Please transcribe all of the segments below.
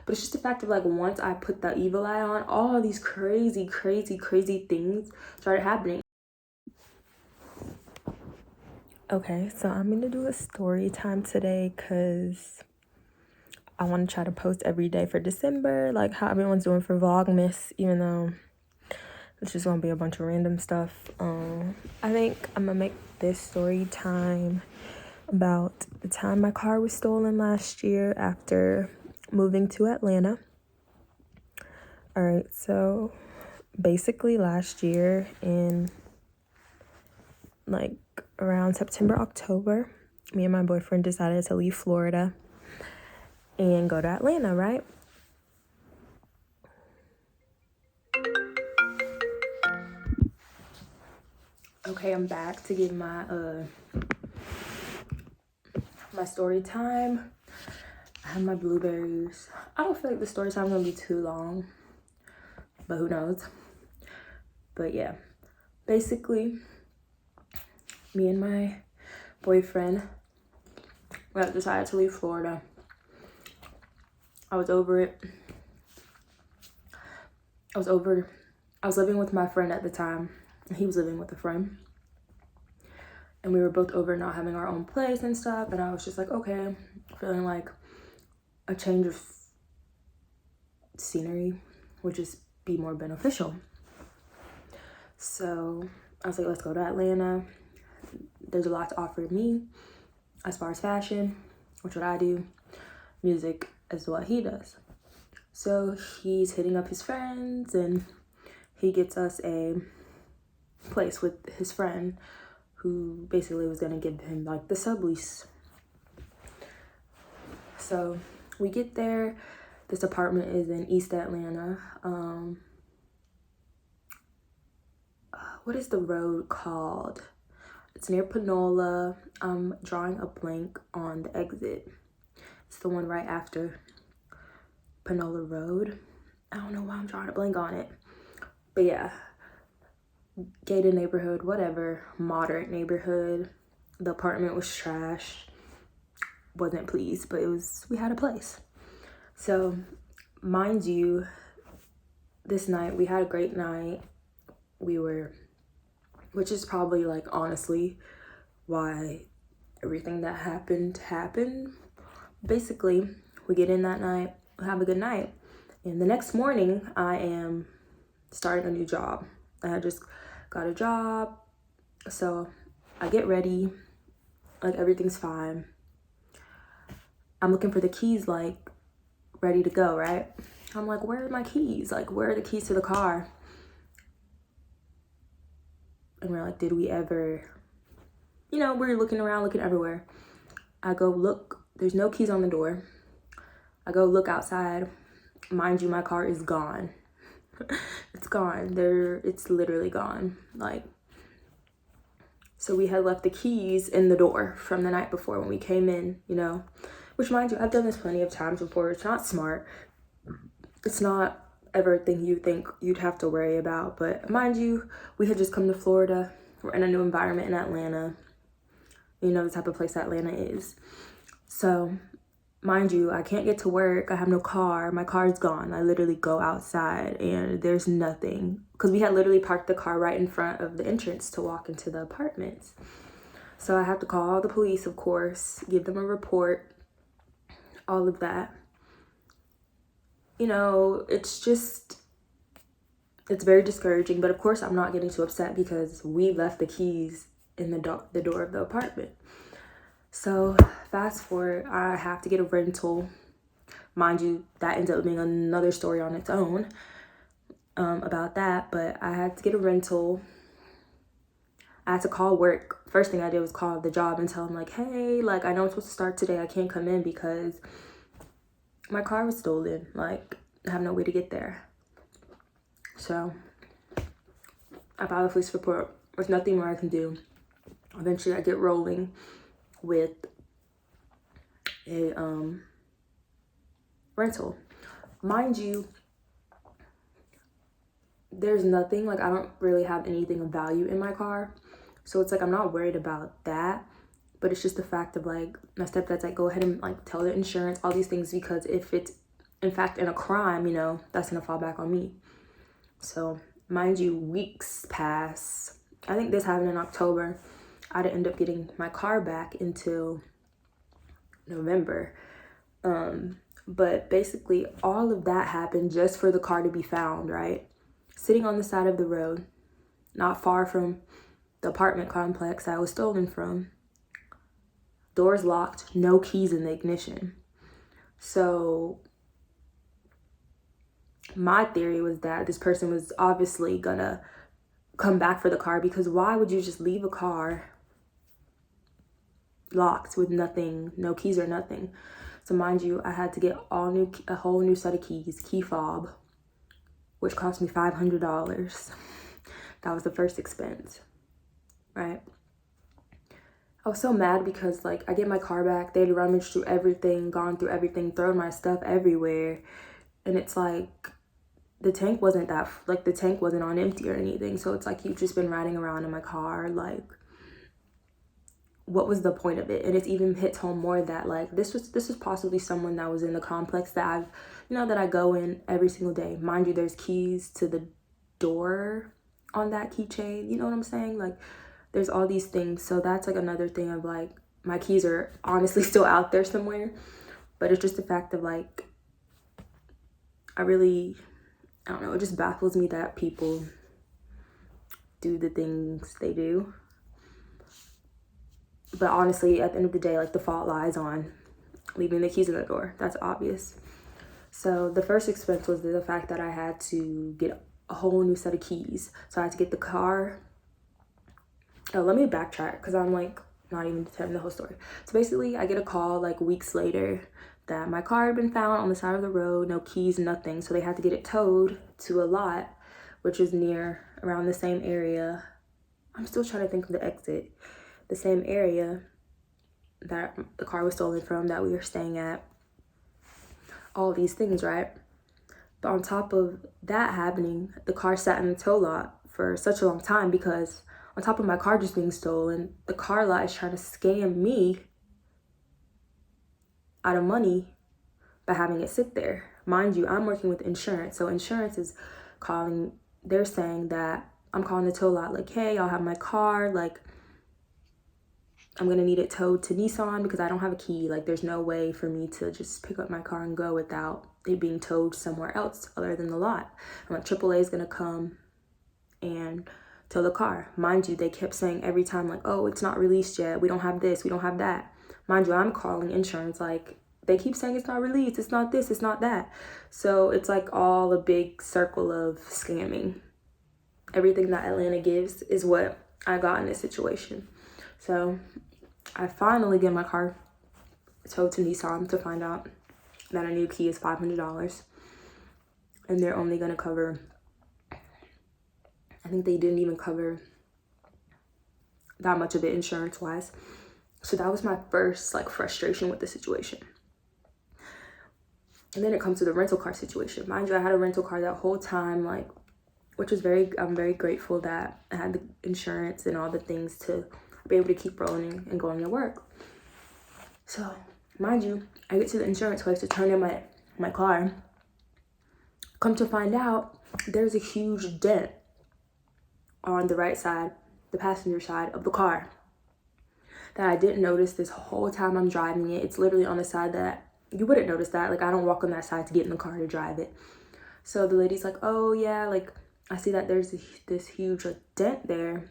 But it's just the fact of like, once I put the evil eye on, all these crazy things started happening. Okay, so I'm gonna do a story time today because I want to try to post every day for December, like how everyone's doing for Vlogmas, even though it's just gonna be a bunch of random stuff. I think I'm gonna make this story time about the time my car was stolen last year after moving to Atlanta. All right, so basically last year in like around September, October, me and my boyfriend decided to leave Florida and go to Atlanta, right? Okay, I'm back to give my my story time. I have my blueberries. I don't feel like the story time is gonna be too long, but who knows. But yeah, basically me and my boyfriend decided to leave Florida. I was over it. I was living with my friend at the time. He was living with a friend. And we were both over not having our own place and stuff. And I was just like, okay, feeling like a change of scenery would just be more beneficial. So I was like, let's go to Atlanta. There's a lot to offer me as far as fashion, which what I do, music is what he does. So he's hitting up his friends and he gets us a place with his friend who basically was gonna give him like the sublease. So we get there. This apartment is in East Atlanta. What is the road called? It's near Panola. I'm drawing a blank on the exit. It's the one right after Panola Road. I don't know why I'm drawing a blank on it. But yeah, gated neighborhood, whatever, moderate neighborhood. The apartment was trash. Wasn't pleased, but we had a place. So mind you, this night we had a great night. Which is probably like honestly why everything that happened. Basically, we get in that night, have a good night. And the next morning I am starting a new job. I just got a job. So I get ready, like everything's fine. I'm looking for the keys, like ready to go, right? I'm like, where are my keys? Like, where are the keys to the car? And we're like, did we ever, we're looking around, looking everywhere. I go look, there's no keys on the door. I go look outside. Mind you, my car is gone. It's gone. It's literally gone. Like, so we had left the keys in the door from the night before when we came in, which mind you, I've done this plenty of times before. It's not smart. It's not ever a thing you think you'd have to worry about. But mind you, we had just come to Florida. We're in a new environment in Atlanta. You know the type of place Atlanta is. So mind you, I can't get to work. I have no car. My car is gone. I literally go outside and there's nothing. Because we had literally parked the car right in front of the entrance to walk into the apartments. So I have to call the police, of course, give them a report, all of that. It's very discouraging. But of course, I'm not getting too upset because we left the keys in the door of the apartment. So fast forward, I have to get a rental. Mind you, that ends up being another story on its own about that. But I had to get a rental. I had to call work. First thing I did was call the job and tell them like, hey, like I know I'm supposed to start today. I can't come in because my car was stolen. Like I have no way to get there. So I filed a police report. There's nothing more I can do. Eventually I get rolling with a rental. Mind you, there's nothing, like I don't really have anything of value in my car. So it's like I'm not worried about that. But it's just the fact of like my stepdad's like, go ahead and like tell the insurance, all these things, because if it's in fact, in a crime, you know, that's gonna fall back on me. So mind you, weeks pass. I think this happened in October. I didn't end up getting my car back until November. But basically all of that happened just for the car to be found, right? Sitting on the side of the road, not far from the apartment complex I was stolen from. Doors locked, no keys in the ignition. So my theory was that this person was obviously gonna come back for the car, because why would you just leave a car locked with nothing, no keys or nothing? So mind you, I had to get a whole new set of keys, key fob, which cost me $500. That was the first expense, right? I was so mad because like I get my car back, they'd rummaged through everything, gone through everything, thrown my stuff everywhere. And it's like, the tank wasn't on empty or anything. So it's like, you've just been riding around in my car. Like, what was the point of it? And it even hits home more that like, this was possibly someone that was in the complex that that I go in every single day. Mind you, there's keys to the door on that keychain. You know what I'm saying? Like, there's all these things. So that's like another thing of like, my keys are honestly still out there somewhere. But it's just the fact of like, I don't know, it just baffles me that people do the things they do. But honestly, at the end of the day, like, the fault lies on leaving the keys in the door. That's obvious. So the first expense was the fact that I had to get a whole new set of keys. So I had to get the car. Oh, let me backtrack because I'm like not even telling the whole story. So basically, I get a call like weeks later that my car had been found on the side of the road, no keys, nothing. So they had to get it towed to a lot, which is near around the same area. I'm still trying to think of the exit. The same area that the car was stolen from, that we were staying at. All these things, right? But on top of that happening, the car sat in the tow lot for such a long time because on top of my car just being stolen, the car lot is trying to scam me out of money by having it sit there. Mind you, I'm working with insurance. So insurance is calling, they're saying that I'm calling the tow lot like, hey, I'll have my car, like, I'm gonna need it towed to Nissan because I don't have a key. Like, there's no way for me to just pick up my car and go without it being towed somewhere else other than the lot. I'm like, AAA is gonna come and tow the car. Mind you, they kept saying every time like, oh, it's not released yet. We don't have this, we don't have that. Mind you, I'm calling insurance like, they keep saying it's not released, it's not this, it's not that. So it's like all a big circle of scamming. Everything that Atlanta gives is what I got in this situation. So I finally get my car towed to Nissan to find out that a new key is $500. And they're only gonna cover, I think they didn't even cover that much of it insurance-wise. So that was my first like frustration with the situation. And then it comes to the rental car situation. Mind you, I had a rental car that whole time, like, which was I'm very grateful that I had the insurance and all the things to be able to keep rolling and going to work. So, mind you, I get to the insurance place to turn in my car. Come to find out, there's a huge dent on the right side, the passenger side of the car, that I didn't notice this whole time I'm driving it. It's literally on the side that you wouldn't notice that. Like, I don't walk on that side to get in the car to drive it. So the lady's like, oh yeah, like, I see that there's this huge like dent there.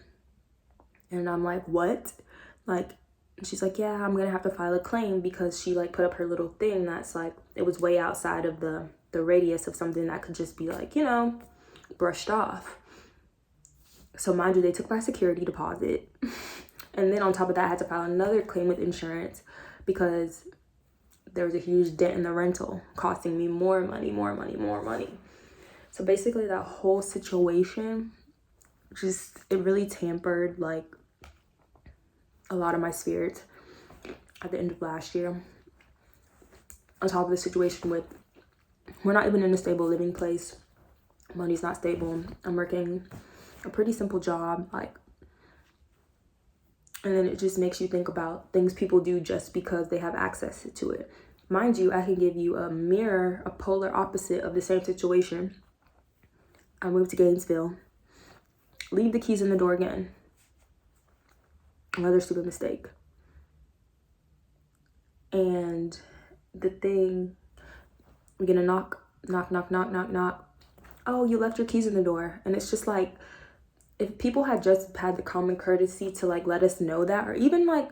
And I'm like, what? Like, she's like, yeah, I'm gonna have to file a claim because she like put up her little thing that's like, it was way outside of the radius of something that could just be like, brushed off. So mind you, they took my security deposit. And then on top of that, I had to file another claim with insurance because there was a huge dent in the rental, costing me more money. So basically that whole situation, it really tampered like a lot of my spirits at the end of last year. On top of the situation with, we're not even in a stable living place. Money's not stable. I'm working a pretty simple job, like, and then it just makes you think about things people do just because they have access to it. Mind you, I can give you a mirror, a polar opposite of the same situation. I moved to Gainesville. Leave the keys in the door again. Another stupid mistake. And the thing, we're gonna knock. Oh, you left your keys in the door. And it's just like, if people had just had the common courtesy to like let us know that, or even like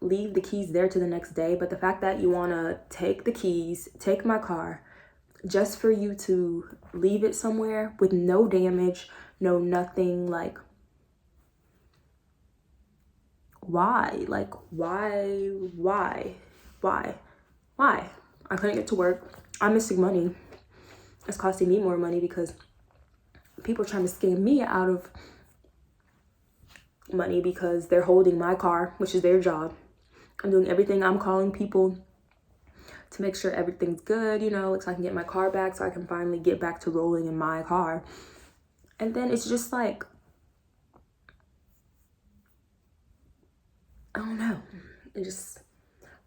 leave the keys there to the next day, but the fact that you want to take the keys, take my car, just for you to leave it somewhere with no damage, no nothing, like, why? Like, why? I couldn't get to work. I'm missing money. It's costing me more money because people are trying to scam me out of money because they're holding my car, which is their job. I'm doing everything. I'm calling people to make sure everything's good, you know, so I can get my car back, so I can finally get back to rolling in my car. And then it's just like, I don't know.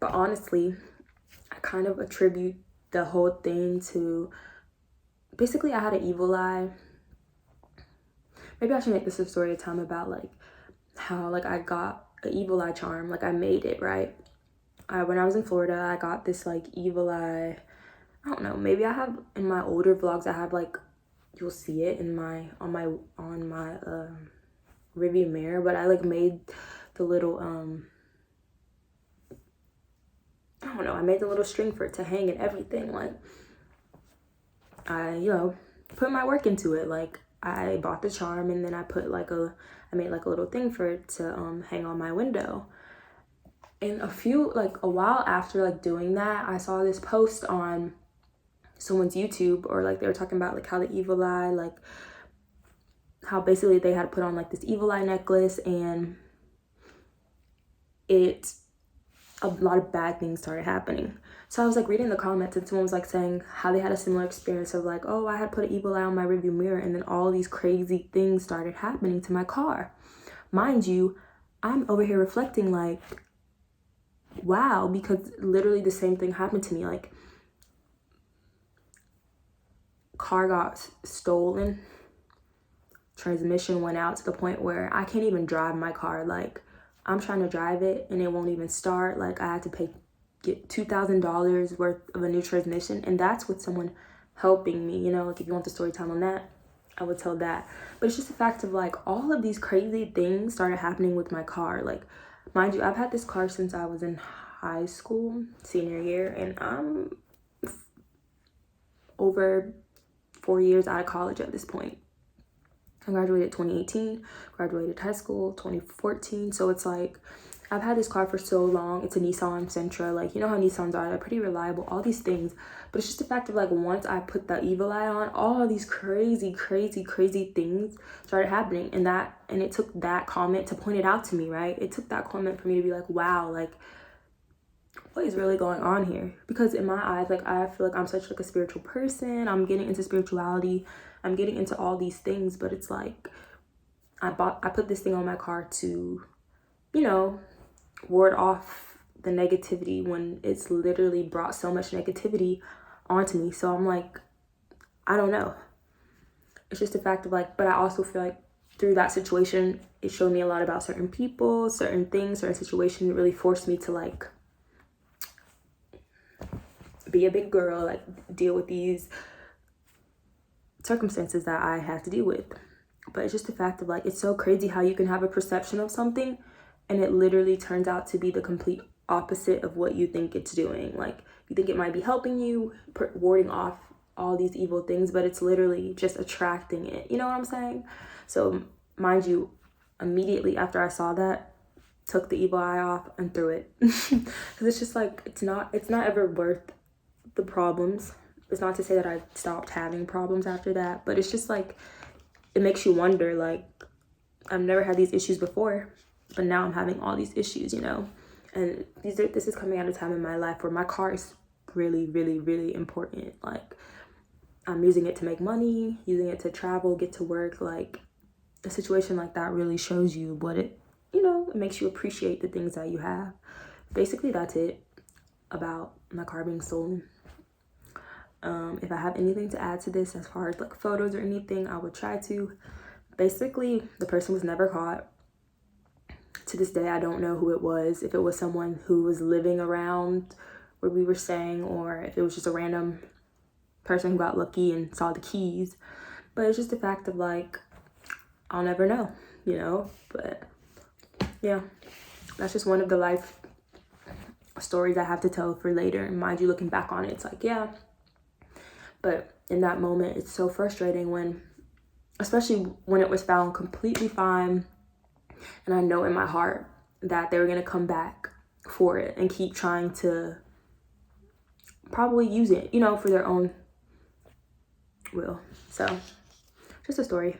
But honestly, I kind of attribute the whole thing to, basically I had an evil eye. Maybe I should make this a story time about like how like I got an evil eye charm. Like I made it, right? When I was in Florida, I got this like evil eye. I don't know, maybe I have in my older vlogs, I have like, you'll see it in on my rearview mirror, but I like made the little I don't know, I made the little string for it to hang and everything. Like I, you know, put my work into it. Like I bought the charm, and then I made like a little thing for it to hang on my window. And a while after like doing that, I saw this post on someone's YouTube, or like they were talking about like how the evil eye, like how basically they had to put on like this evil eye necklace, and a lot of bad things started happening. So I was like reading the comments, and someone was like saying how they had a similar experience of like, oh, I had put an evil eye on my rearview mirror, and then all these crazy things started happening to my car. Mind you, I'm over here reflecting like, wow, because literally the same thing happened to me. Like car got stolen, transmission went out to the point where I can't even drive my car. Like I'm trying to drive it and it won't even start. Like I had to get $2,000 worth of a new transmission, and that's with someone helping me, you know. Like if you want the story time on that, I would tell that. But it's just a fact of like all of these crazy things started happening with my car. Like mind you, I've had this car since I was in high school, senior year, and I'm over 4 years out of college at this point. I graduated 2018, graduated high school 2014. So it's like, I've had this car for so long. It's a Nissan Sentra. Like, you know how Nissans are, they're pretty reliable, all these things. But it's just the fact of like, once I put the evil eye on, all of these crazy things started happening. And it took that comment to point it out to me, right? It took that comment for me to be like, wow, like, what is really going on here? Because in my eyes, like I feel like I'm such like a spiritual person. I'm getting into spirituality. I'm getting into all these things, but it's like I put this thing on my car to, you know, ward off the negativity when it's literally brought so much negativity onto me. So I'm like, I don't know. It's just a fact of like, but I also feel like through that situation, it showed me a lot about certain people, certain things, certain situations. It really forced me to like be a big girl, like deal with these circumstances that I have to deal with. But it's just the fact of like, it's so crazy how you can have a perception of something and it literally turns out to be the complete opposite of what you think it's doing. Like you think it might be helping you, warding off all these evil things, but it's literally just attracting it. You know what I'm saying? So mind you, immediately after I saw that, took the evil eye off and threw it. Because it's just like, it's not ever worth the problems. It's not to say that I stopped having problems after that, but it's just like, it makes you wonder, like, I've never had these issues before, but now I'm having all these issues, you know. And this is coming at a time in my life where my car is really important. Like I'm using it to make money, using it to travel, get to work. Like a situation like that really shows you what it, you know, it makes you appreciate the things that you have. Basically that's it. about my car being stolen. If I have anything to add to this as far as like photos or anything, I would try to. Basically, the person was never caught. To this day, I don't know who it was, if it was someone who was living around where we were staying, or if it was just a random person who got lucky and saw the keys. But it's just a fact of like, I'll never know, you know. But yeah, that's just one of the life stories I have to tell for later. And mind you, looking back on it, it's like, yeah. But in that moment, it's so frustrating when, especially when it was found completely fine, and I know in my heart that they were going to come back for it and keep trying to probably use it, you know, for their own will. So, just a story.